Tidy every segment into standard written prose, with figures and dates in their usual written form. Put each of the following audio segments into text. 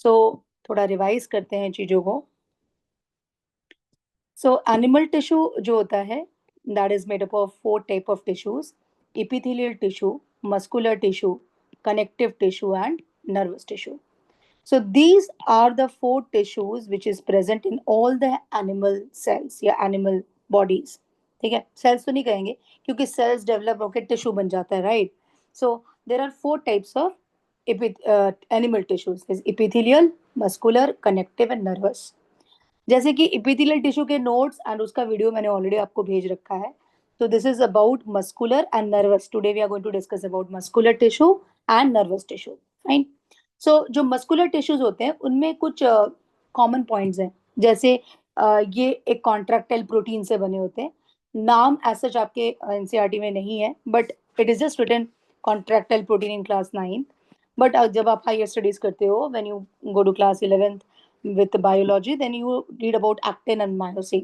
सो थोड़ा रिवाइज करते हैं चीजों को। सो एनिमल टिश्यू जो होता है that is made up of 4 type of tissues: epithelial tissue, muscular tissue, connective tissue and nervous tissue. So these are the 4 tissues which is present in all the animal cells या animal bodies. ठीक है, cells तो नहीं कहेंगे क्योंकि cells develop होकर tissue बन जाता है, right? So there are 4 types of animal tissues: is epithelial, muscular, connective and nervous. जैसे कि इपिथेलियल टिश्यू के नोट्स एंड उसका वीडियो मैंने ऑलरेडी आपको भेज रखा है. तो this is about muscular and nervous. Today we are going to discuss about muscular tissue and nervous tissue. Fine. So जो मस्कुलर टिश्यूज होते हैं उनमें कुछ कॉमन पॉइंट्स हैं. जैसे ये एक कॉन्ट्रैक्टाइल प्रोटीन से बने होते हैं. नाम एज सच आपके एनसीईआरटी में नहीं है, but it is just written contractile protein in class 9th. But जब आप हायर स्टडीज करते हो, when you go to class 11th with biology, then you read about actin and myosin.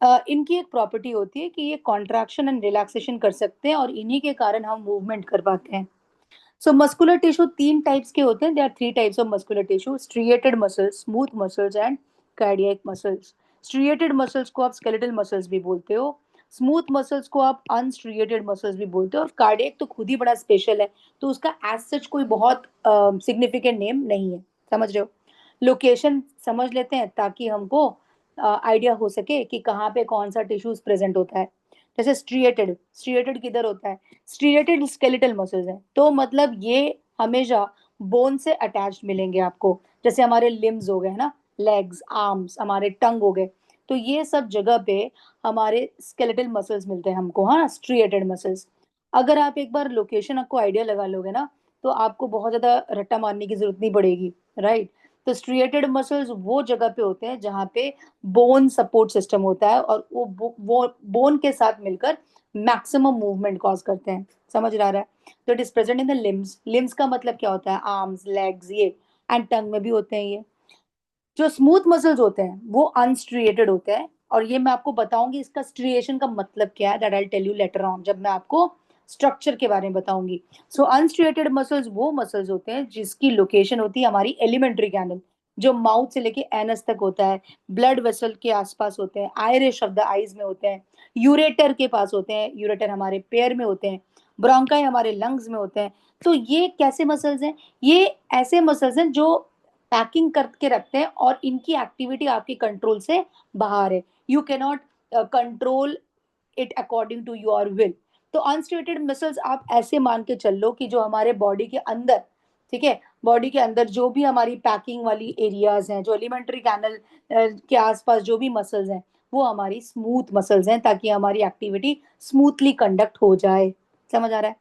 इनकी एक प्रॉपर्टी होती है कि ये कॉन्ट्रैक्शन एंड रिलैक्सेशन कर सकते हैं और इन्हीं के कारण हम मूवमेंट कर पाते हैं. सो मस्कुलर टिश्यू 3 टाइप्स के होते हैं. There are 3 types of muscular tissue: striated muscles, smooth muscles and cardiac muscles. Striated muscles को आप स्केलेटल मसल्स भी बोलते हो, स्मूथ मसल्स को आप अनस्ट्रिएटेड मसल्स भी बोलते हो, और कार्डियक तो खुद ही बड़ा स्पेशल है, तो उसका एज सच कोई बहुत सिग्निफिकेंट नेम नहीं है. समझ रहे हो? लोकेशन समझ लेते हैं ताकि हमको आइडिया हो सके कि कहाँ पे कौन सा टिश्यूज प्रेजेंट होता है. जैसे स्ट्रिएटेड, स्ट्रिएटेड किधर होता है? स्ट्रिएटेड स्केलेटल मसल्स हैं, तो मतलब ये हमेशा बोन से अटैच्ड मिलेंगे आपको. जैसे हमारे लिम्स हो गए ना, लेग्स, आर्म्स, हमारे टंग हो गए, तो ये सब जगह पे हमारे स्केलेटल मसल्स मिलते हैं हमको. हाँ, स्ट्रिएटेड मसल्स. अगर आप एक बार लोकेशन आपको आइडिया लगा लोगे ना, तो आपको बहुत ज्यादा रट्टा मारने की जरूरत नहीं पड़ेगी, राइट? तो स्ट्रिएटेड मसल्स वो जगह पे होते हैं जहाँ पे बोन सपोर्ट सिस्टम होता है, और वो बोन के साथ मिलकर मैक्सिमम मूवमेंट कॉज करते हैं. समझ रहा है? तो it is present in the limbs. Limbs का मतलब क्या होता है? आर्म्स, लेग्स, ये. एंड टंग में भी होते हैं ये. जो स्मूथ मसल्स होते हैं वो अनस्ट्रिएटेड होते हैं, और ये मैं आपको बताऊंगी इसका स्ट्रिएशन का मतलब क्या है. That I tell you later on, जब मैं आपको स्ट्रक्चर के बारे में बताऊंगी. सो अनस्ट्रिएटेड मसल्स वो मसल्स होते हैं जिसकी लोकेशन होती है हमारी एलिमेंट्री कैनल, जो माउथ से लेके एनस तक होता है. ब्लड वेसल के आसपास होते हैं, आयरिश ऑफ द आईज में होते हैं, यूरेटर के पास होते हैं, यूरेटर हमारे पेयर में होते हैं, ब्रोंकाई हमारे लंग्स में होते हैं. तो ये कैसे मसल्स हैं? ये ऐसे मसल्स हैं जो पैकिंग करके रखते हैं, और इनकी एक्टिविटी आपके कंट्रोल से बाहर है. You can not control it according to your will. तो अनस्ट्रेटेड मसल्स आप ऐसे मान के चल लो कि जो हमारे बॉडी के अंदर, ठीक है, बॉडी के अंदर जो भी हमारी पैकिंग वाली एरियाज हैं, जो एलिमेंट्री कैनल के आसपास जो भी मसल्स हैं, वो हमारी स्मूथ मसल्स हैं, ताकि हमारी एक्टिविटी स्मूथली कंडक्ट हो जाए. समझ आ रहा है?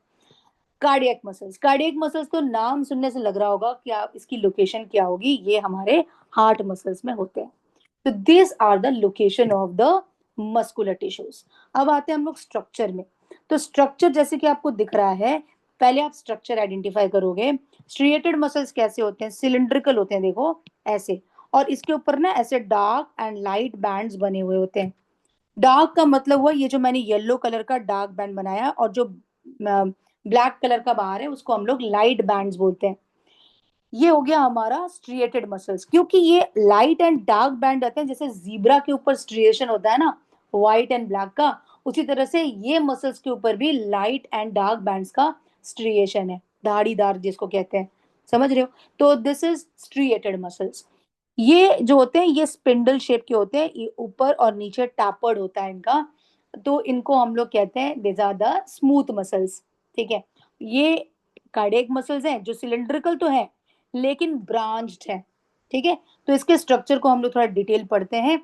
Cardiac muscles. कार्डियक मसल्स तो नाम सुनने से लग रहा होगा कि आप इसकी लोकेशन क्या होगी. ये हमारे हार्ट मसल्स में होते हैं. तो this are the location of the muscular tissues. अब आते हैं हम लोग स्ट्रक्चर में. तो स्ट्रक्चर जैसे कि आपको दिख रहा है, पहले आप स्ट्रक्चर आइडेंटिफाई करोगे. स्ट्रिएटेड मसल्स कैसे होते हैं? सिलिंड्रिकल होते हैं, देखो ऐसे. और इसके ऊपर ना ऐसे डार्क एंड लाइट बैंड्स बने हुए होते हैं. डार्क का मतलब हुआ ये जो मैंने येलो कलर का डार्क बैंड बनाया, और जो ब्लैक कलर का बाहर है उसको हम लोग लाइट बैंड्स बोलते हैं. ये हो गया हमारा स्ट्रिएटेड मसल्स. क्योंकि ये लाइट एंड डार्क बैंड रहते हैं, जैसे जीब्रा के ऊपर स्ट्रिएशन होता है ना, व्हाइट एंड ब्लैक का, उसी तरह से ये मसल्स के ऊपर भी लाइट एंड डार्क बैंड्स का स्ट्रिएशन है, धारीदार जिसको कहते हैं. समझ रहे हो? तो दिस इज स्ट्रिएटेड मसल्स. ये जो होते हैं ये स्पिंडल शेप के होते हैं, ये ऊपर और नीचे टैपर्ड होता है इनका. तो इनको हम लोग कहते हैं this are the smooth muscles. ठीक है? ये कार्डियक मसल्स हैं जो सिलिंड्रिकल तो है लेकिन ब्रांच्ड है. ठीक है? तो इसके स्ट्रक्चर को हम लोग थोड़ा डिटेल पढ़ते हैं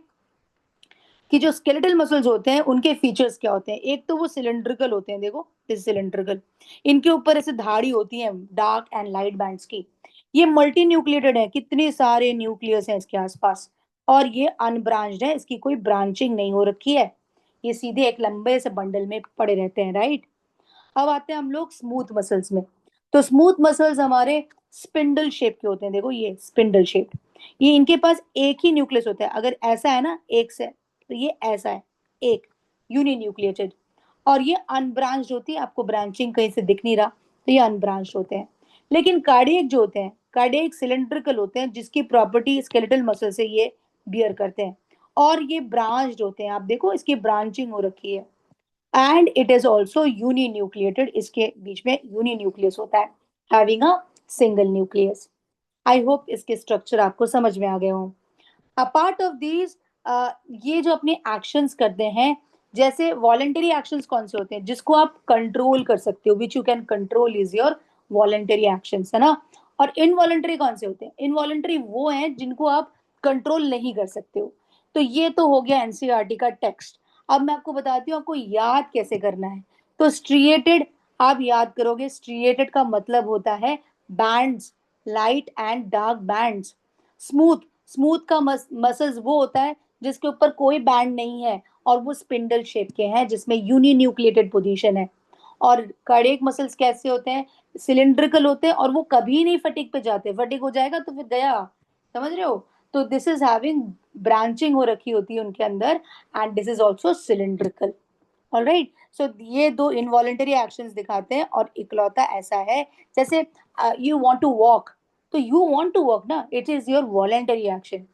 कि जो स्केलेटल मसल्स होते हैं उनके फीचर्स क्या होते हैं. एक तो वो सिलिंड्रिकल होते हैं, देखो दिस सिलिंड्रिकल. इनके ऊपर ऐसे धाड़ी होती है डार्क एंड लाइट बैंड्स की. ये मल्टी न्यूक्लिएटेड है, कितने सारे न्यूक्लियस हैं इसके आसपास. और ये अनब्रांच्ड है, इसकी कोई ब्रांचिंग नहीं हो रखी है. ये सीधे एक लंबे से बंडल में पड़े रहते हैं, राइट? अब आते हैं हम लोग स्मूथ मसल्स में. तो स्मूथ मसल्स हमारे स्पिंडल शेप के होते हैं, देखो ये स्पिंडल शेप. ये इनके पास एक ही न्यूक्लियस होता है. अगर ऐसा है ना एक से, तो ये ऐसा है एक, यूनिन्यूक्लिएटेड. और ये अनब्रांच्ड होती है, आपको ब्रांचिंग कहीं से दिख नहीं रहा, तो ये अनब्रांच्ड होते हैं. लेकिन कार्डियक जो होते हैं, कार्डियक सिलेंड्रिकल होते हैं, जिसकी प्रॉपर्टी स्केलेटल मसल से ये बियर करते हैं, और ये ब्रांच्ड होते हैं। आप देखो इसकी ब्रांचिंग हो रखी है। And it is also uninucleated, इसके बीच में यूनिन्यूक्लियस होता है, having a single nucleus. I hope इसके स्ट्रक्चर आपको समझ में आ गए हों। अपार्ट ऑफ दीज, ये जो अपने एक्शंस करते हैं, जैसे वॉलेंटरी एक्शंस कौन से होते हैं जिसको आप कंट्रोल कर सकते हो, which you can control is your voluntary actions, है ना। और इनवॉलेंटरी कौन से होते हैं? इनवॉलेंटरी वो हैं जिनको आप कंट्रोल नहीं कर सकते हो। तो ये तो हो गया एनसीईआरटी का टेक्स्ट। अब मैं आपको बताती हूँ आपको याद कैसे करना है। तो स्ट्रिएटेड आप याद करोगे, स्ट्रिएटेड का मतलब होता है bands, light and dark bands. Smooth, smooth का मसल्स वो होता है जिसके ऊपर कोई बैंड नहीं है और वो स्पिंडल शेप के हैं जिसमें यूनिन्यूक्लिएटेड पोजीशन है। और कार्डियक मसल्स कैसे होते हैं? सिलिंड्रिकल होते हैं और वो कभी नहीं फटीक पे जाते, फटीक हो जाएगा तो फिर गया, समझ रहे हो। तो दिस इज हैविंग ब्रांचिंग हो रखी होती है उनके अंदर, and this is also cylindrical. Alright, so ये दो इनवॉलेंटरी एक्शंस दिखाते हैं। और इकलौता ऐसा है, जैसे यू वांट टू वॉक, तो यू वांट टू वॉक ना, it is your voluntary action.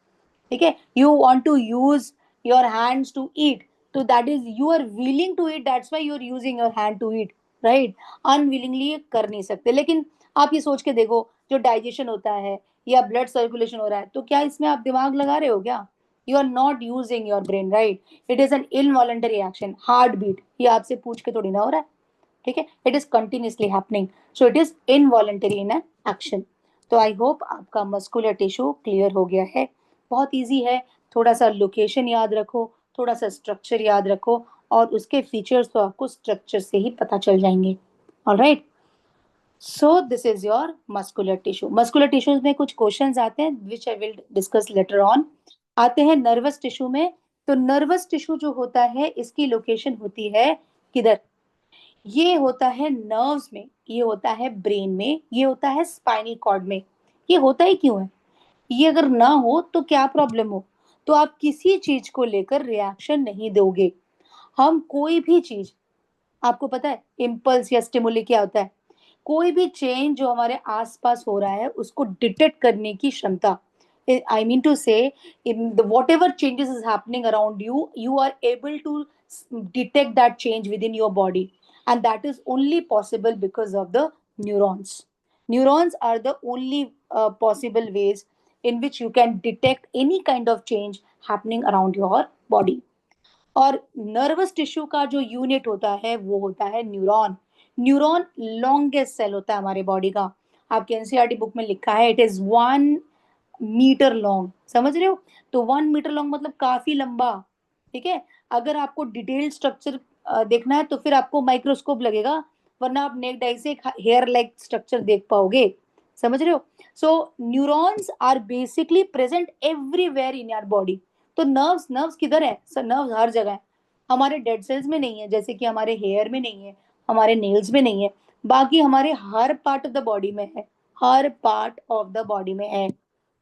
ठीक है, you want to use your hands to eat, तो that is you are willing to eat, that's why you are using your hand to eat, right. Unwillingly ये कर नहीं सकते। लेकिन आप ये सोच के देखो, जो डाइजेशन होता है या ब्लड सर्कुलेशन हो रहा है, तो क्या इसमें आप दिमाग लगा रहे हो क्या? You are not using your brain, right. It is an involuntary action. Heart beat ये आपसे पूछ के थोड़ी ना हो रहा है, ठीक है, it is continuously happening, so it is involuntary in action. तो आई होप आपका मस्कुलर टिश्यू क्लियर हो गया है। बहुत इजी है, थोड़ा सा लोकेशन याद रखो, थोड़ा सा स्ट्रक्चर याद रखो, और उसके फीचर्स तो आपको स्ट्रक्चर से ही पता चल जाएंगे। Alright, so this is your muscular tissue. Muscular tissues में कुछ क्वेश्चंस आते हैं which I will discuss later on. आते हैं नर्वस टिश्यू में। तो नर्वस टिश्यू जो होता है इसकी लोकेशन होती है किधर? ये होता है नर्व्स में, ये होता है ब्रेन में, ये होता है स्पाइनल कॉर्ड में। ये होता ही क्यों है? ये अगर ना हो तो क्या प्रॉब्लम हो, तो आप किसी चीज को लेकर रिएक्शन नहीं दोगे। हम कोई भी चीज, आपको पता है इम्पल्स या स्टिमुली क्या होता है? कोई भी चेंज जो हमारे आसपास हो रहा है उसको डिटेक्ट करने की क्षमता। I mean to say, whatever changes is happening around you, you are able to detect that change within your body, and that is only possible because of the neurons. Neurons are the only possible ways in which you can detect any kind of change happening around your body. और nervous tissue का जो unit होता है वो होता है neuron. Neuron longest cell होता है हमारे बॉडी का। आपके एनसीईआरटी बुक में लिखा है इट इज 1 मीटर लॉन्ग, समझ रहे हो। तो 1 मीटर लॉन्ग मतलब काफी लंबा, ठीक है। अगर आपको डिटेल स्ट्रक्चर देखना है तो फिर आपको माइक्रोस्कोप लगेगा, वरना आप नेक डाई से एक हेयर लाइक स्ट्रक्चर देख पाओगे, समझ रहे हो। So neurons are basically present everywhere in your body. तो नर्व्स, नर्व्स किधर है सर? नर्व्स हर जगह है। हमारे डेड सेल्स में नहीं है, जैसे कि हमारे हेयर में नहीं है, हमारे नेल्स में नहीं है, बाकी हमारे हर पार्ट ऑफ द बॉडी में है, हर पार्ट ऑफ द बॉडी में है,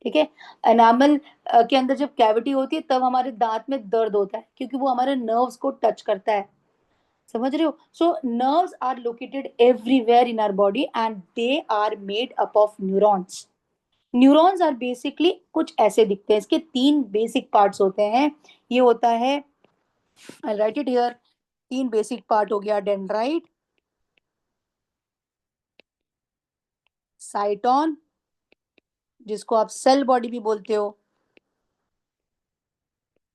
ठीक है। एनामल के अंदर जब कैविटी होती है तब हमारे दांत में दर्द होता है क्योंकि वो हमारे नर्व्स को टच करता है, समझ रहे हो। So nerves are located everywhere in our body and they are made up of neurons. Neurons are basically कुछ ऐसे दिखते हैं, इसके 3 बेसिक पार्ट्स होते हैं। ये होता है, I write it here, 3 basic part हो गया, डेंड्राइट, साइटोन जिसको आप सेल बॉडी भी बोलते हो,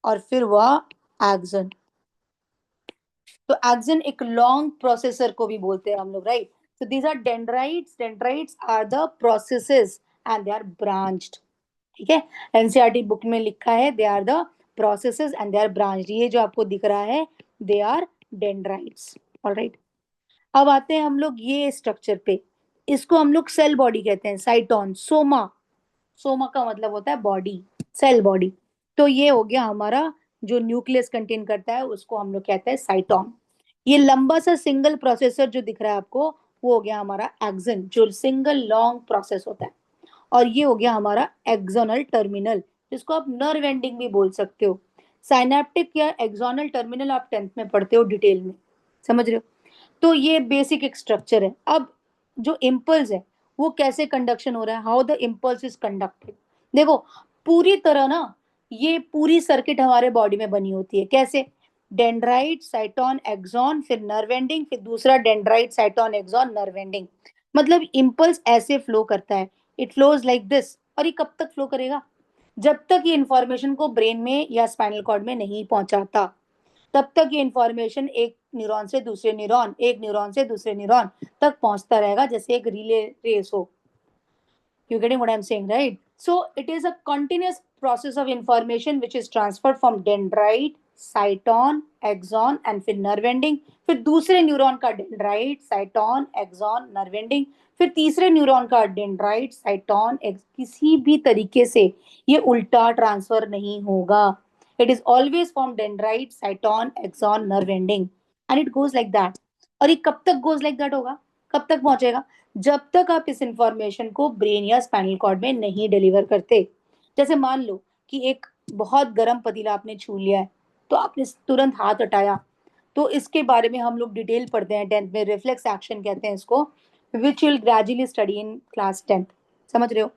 और फिर वह एक्सन। तो एक्सन एक लॉन्ग प्रोसेसर को भी बोलते हैं हम लोग, right. So these are dendrites, dendrites are the processes and they are branched, ठीक है। एनसीईआरटी बुक में लिखा है they are the processes and they are branched. ये जो आपको दिख रहा है दे आर डेंड्राइट्स, ऑलराइट। अब आते हैं हम लोग ये स्ट्रक्चर पे, इसको हम लोग सेल बॉडी कहते हैं, साइटोन, सोमा। सोमा का मतलब होता है बॉडी, सेल बॉडी। तो ये हो गया हमारा जो न्यूक्लियस कंटेन करता है उसको हम लोग कहते हैं साइटोन। ये लंबा सा सिंगल प्रोसेसर जो दिख रहा है आपको वो हो गया हमारा एक्सन, जो सिंगल लॉन्ग प्रोसेस होता है। और ये हो गया हमारा एक्सोनल टर्मिनल, जिसको आप नर्व एंडिंग भी बोल सकते हो। साइनेप्टिक या एक्सोनल टर्मिनल आप 10th में पढ़ते हो डिटेल में, समझ रहे हो। तो ये बेसिक एक स्ट्रक्चर है। अब जो इम्पल्स है वो कैसे कंडक्शन हो रहा है, how the impulse is conducted. देखो पूरी तरह ना ये पूरी सर्किट हमारे बॉडी में बनी होती है। कैसे? डेंड्राइट, साइटोन, एक्सॉन, फिर नर्व एंडिंग, फिर दूसरा dendrite, cyton, axon, nerve ending. मतलब इम्पल्स ऐसे फ्लो करता है, इट फ्लोज लाइक दिस। और ये कब तक फ्लो करेगा? जब तक ये इंफॉर्मेशन को ब्रेन में या स्पाइनल कॉर्ड में नहीं पहुंचाता, तब तक ये इंफॉर्मेशन एक न्यूरॉन से दूसरे न्यूरॉन, एक न्यूरॉन से दूसरे न्यूरॉन तक पहुंचता रहेगा, जैसे एक रिले रेस हो। You getting what I'm saying, right? So it is a continuous process of information which is transferred from dendrite, cyton, axon and फिर nerve ending, फिर दूसरे न्यूरॉन का dendrite, cyton, axon, nerve ending, फिर तीसरे neuron का dendrite, साइटोन, किसी भी तरीके से ये उल्टा ट्रांसफर नहीं होगा। It is always from dendrite, cyton, axon, nerve ending and it goes like that. और ये कब तक गोज लाइक दैट होगा, कब तक पहुंचेगा? जब तक आप इस इंफॉर्मेशन को ब्रेन या स्पाइनल कॉर्ड में नहीं डिलीवर करते। जैसे मान लो कि एक बहुत गर्म पतीला आपने छू लिया है, तो आपने तुरंत हाथ हटाया, तो इसके बारे में हम लोग डिटेल पढ़ते हैं 10th में, रिफ्लेक्स एक्शन कहते हैं इसको, which will gradually study in class 10th। समझ रहे हो?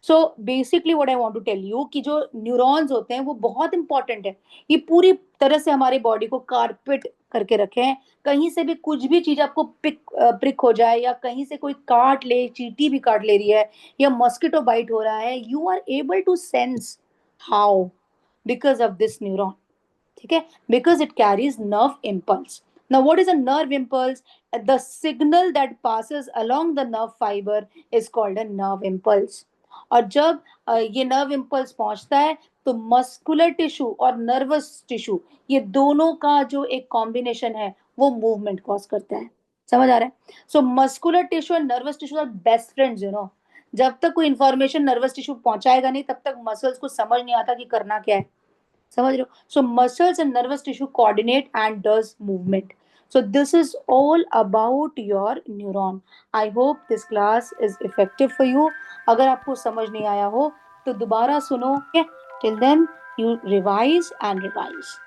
So basically what I want to tell you कि जो न्यूरॉन्स होते हैं वो बहुत इंपॉर्टेंट है। ये पूरी तरह से हमारी बॉडी को कारपेट करके रखे हैं। कहीं से भी कुछ भी चीज आपको प्रिक हो जाए, या कहीं से कोई काट ले, चींटी भी काट ले रही है, या मॉस्किटो बाइट हो रहा है, you are able to sense how, because of this neuron. ठीक है? Because it carries nerve impulse. Now what is a nerve impulse? The signal that passes along the nerve fibre is called a nerve impulse. और जब ये nerve impulse पहुंचता है, तो muscular tissue और nervous tissue, ये दोनों का जो एक कॉम्बिनेशन है वो मूवमेंट कॉज करता है। समझ आ रहा है? सो मस्कुलर टिश्यू और nervous tissue are best friends, you know. जब तक कोई इंफॉर्मेशन नर्वस टिश्यू पहुंचाएगा नहीं, तब तक मसल्स को समझ नहीं आता कि करना क्या है। समझ रहे हो? So muscles and nervous tissue coordinate and does movement. So this is all about your neuron. I hope this class is effective for you. अगर आपको समझ नहीं आया हो तो दोबारा सुनो। Till then you revise and revise.